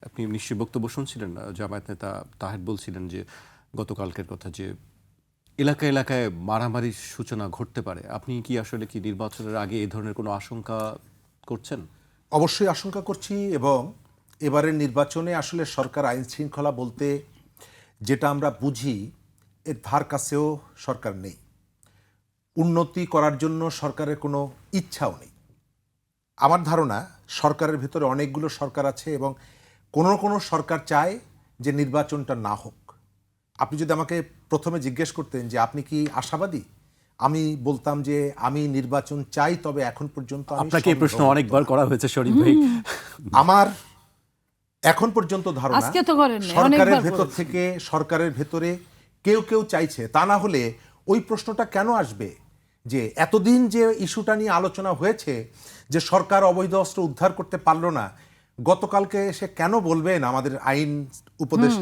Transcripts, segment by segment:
আপনি নিশ্চয়ই বক্তব্য শুনছিলেন না? জামায়াত নেতা তাহের বলছিলেন যে গতকালকের কথা যে এলাকায় এলাকায় মারামারির সূচনা ঘটতে পারে। আপনি কি আসলে কি নির্বাচনের আগে এই ধরনের কোনো আশঙ্কা করছেন? অবশ্যই আশঙ্কা করছি এবং এবারের নির্বাচনে আসলে সরকার আইন শৃঙ্খলা বলতে যেটা আমরা বুঝি এর ধার কাছেও সরকার নেই। উন্নতি করার জন্য সরকারের কোনো ইচ্ছাও নেই। আমার ধারণা সরকারের ভেতরে অনেকগুলো সরকার আছে এবং কোনো সরকার চায় যে নির্বাচনটা না হোক। আপনি যদি আমাকে প্রথমে জিজ্ঞেস করতেন যে আপনি কি আশাবাদী, আমি বলতাম যে আমি নির্বাচন চাই, তবে এখন পর্যন্ত আপনাকে এই প্রশ্ন অনেকবার করা হয়েছে শরীফ ভাই। আমার এখন পর্যন্ত ধারণা আজকে তো করেননি, সরকারের অনেকবার ভেতর করেছেন। থেকে সরকারের ভেতরে কেউ চাইছে, তা না হলে ওই প্রশ্নটা কেন আসবে যে এতদিন যে ইস্যুটা নিয়ে আলোচনা হয়েছে যে সরকার অবৈধ অস্ত্র উদ্ধার করতে পারলো না, গতকালকে সে কেন বলবেন আমাদের আইন উপদেশ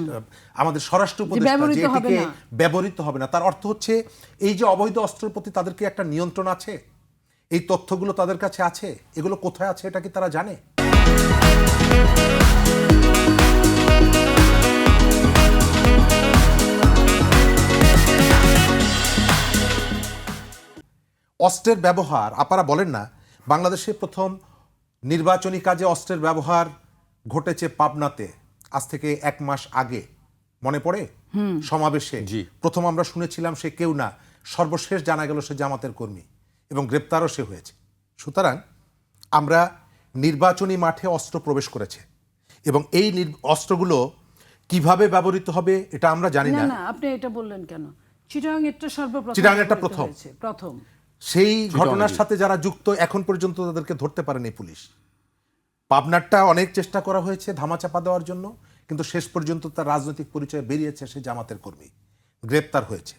আমাদের স্বরাষ্ট্র উপদেষ্টা যে ব্যবহৃত হবে এটিকে না। ব্যবহৃত হবে না? তার অর্থ হচ্ছে এই যে অবৈধ অস্ত্রের প্রতি তাদের কি একটা নিয়ন্ত্রণ আছে? এই তথ্যগুলো তাদের কাছে আছে? এগুলো কোথায় আছে এটা কি তারা জানে? অস্ত্রের ব্যবহার আপনারা বলেন না, বাংলাদেশে প্রথম নির্বাচনী কাজে অস্ত্রের ব্যবহার ঘটেছে পাবনাতে আজ থেকে 1 মাস আগে, মনে পড়ে? সমাবেশে জি। প্রথম আমরা শুনেছিলাম সে কেউ না, সর্বশেষ জানা গেল সে জামাতের কর্মী এবং গ্রেপ্তারও সে হয়েছে। সুতরাং আমরা নির্বাচনী মাঠে অস্ত্র প্রবেশ করেছে এবং এই অস্ত্রগুলো কিভাবে ব্যবহৃত হবে এটা আমরা জানি না না। না, আপনি এটা বললেন কেন? চিটাগাং এটা সর্বপ্রথম, চিটাগাং এটা ব্যবহৃত প্রথম। হয়েছে, প্রথম। সেই ঘটনার জি। সাথে যারা যুক্ত এখন পর্যন্ত তাদেরকে ধরতে পারেনি পুলিশ। পাবনারটা অনেক চেষ্টা করা হয়েছে ধামাচাপা দেওয়ার জন্য, কিন্তু শেষ পর্যন্ত তার রাজনৈতিক পরিচয় বেরিয়েছে, সে জামাতের কর্মী, গ্রেপ্তার হয়েছে।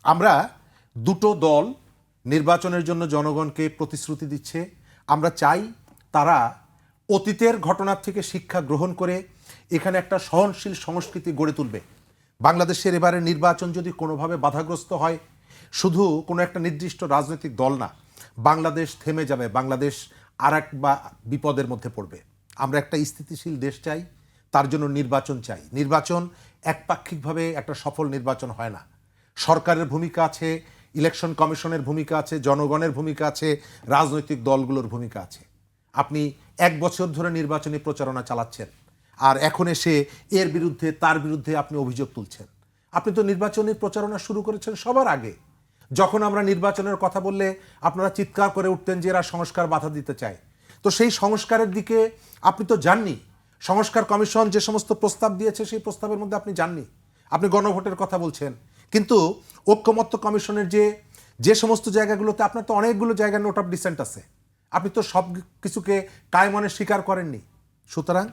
আমরা দুটো দল নির্বাচনের জন্য জনগণকে প্রতিশ্রুতি দিচ্ছে। আমরা চাই তারা অতীতের ঘটনার থেকে শিক্ষা গ্রহণ করে এখানে একটা সহনশীল সংস্কৃতি গড়ে তুলবে। বাংলাদেশের এবারে নির্বাচন যদি কোনোভাবে বাধাগ্রস্ত হয়, শুধু কোনো একটা নির্দিষ্ট রাজনৈতিক দল না, বাংলাদেশ থেমে যাবে, বাংলাদেশ আর এক বা বিপদের মধ্যে পড়বে। আমরা একটা স্থিতিশীল দেশ চাই, তার জন্য নির্বাচন চাই। নির্বাচন একপাক্ষিকভাবে একটা সফল নির্বাচন হয় না। সরকারের ভূমিকা আছে, ইলেকশন কমিশনের ভূমিকা আছে, জনগণের ভূমিকা আছে, রাজনৈতিক দলগুলোর ভূমিকা আছে। আপনি 1 বছর ধরে নির্বাচনী প্রচারণা চালাচ্ছেন আর এখন এসে এর বিরুদ্ধে তার বিরুদ্ধে আপনি অভিযোগ তুলছেন। আপনি তো নির্বাচনী প্রচারণা শুরু করেছেন সবার আগে। যখন আমরা নির্বাচনের কথা বললে আপনারা চিৎকার করে উঠতেন যে এরা সংস্কার বাধা দিতে চায়। তো সেই সংস্কারের দিকে আপনি তো যাননি। সংস্কার কমিশন যে সমস্ত প্রস্তাব দিয়েছে সেই প্রস্তাবের মধ্যে আপনি যাননি। আপনি গণভোটের কথা বলছেন, কিন্তু ঐক্যমত্য কমিশনের যে সমস্ত জায়গাগুলোতে আপনার তো অনেকগুলো জায়গায় নোট অফ ডিসেন্ট আছে, আপনি তো সব কিছুকে কায়মনে স্বীকার করেননি। সুতরাং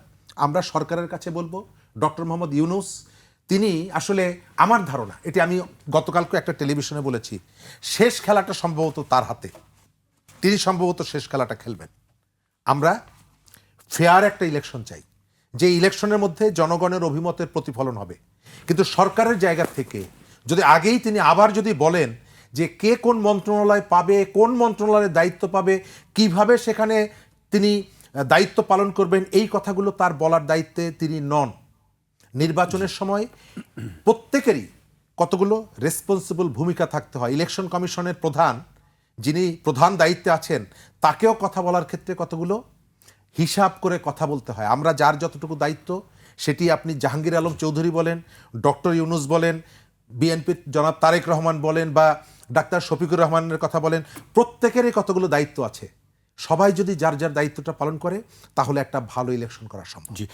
আমরা সরকারের কাছে বলবো, ডক্টর মোহাম্মদ ইউনূস তিনি আসলে, আমার ধারণা এটি আমি গতকালকে একটা টেলিভিশনে বলেছি, শেষ খেলাটা সম্ভবত তার হাতে, তিনি সম্ভবত শেষ খেলাটা খেলবেন। আমরা ফেয়ার একটা ইলেকশন চাই, যে ইলেকশনের মধ্যে জনগণের অভিমতের প্রতিফলন হবে। কিন্তু সরকারের জায়গা থেকে যদি আগেই তিনি আবার যদি বলেন যে কে কোন মন্ত্রণালয় পাবে, কোন মন্ত্রণালয়ের দায়িত্ব পাবে, কিভাবে সেখানে তিনি দায়িত্ব পালন করবেন, এই কথাগুলো তার বলার দায়িত্বে তিনি নন। নির্বাচনের সময় প্রত্যেকেরই কতগুলো রেসপন্সিবল ভূমিকা থাকতে হয়। ইলেকশন কমিশনের প্রধান, যিনি প্রধান দায়িত্বে আছেন, তাকেও কথা বলার ক্ষেত্রে কতগুলো হিসাব করে কথা বলতে হয়। আমরা যার যতটুকু দায়িত্ব, সেটি আপনি জাহাঙ্গীর আলম চৌধুরী বলেন, ডক্টর ইউনূস বলেন, বিএনপির জনাব তারেক রহমান বলেন, বা ডাক্তার শফিকুর রহমানের কথা বলেন, প্রত্যেকেরই কতগুলো দায়িত্ব আছে। সবাই যদি যার যার দায়িত্বটা পালন করে, তাহলে একটা ভালো ইলেকশন করা সম্ভব। জি।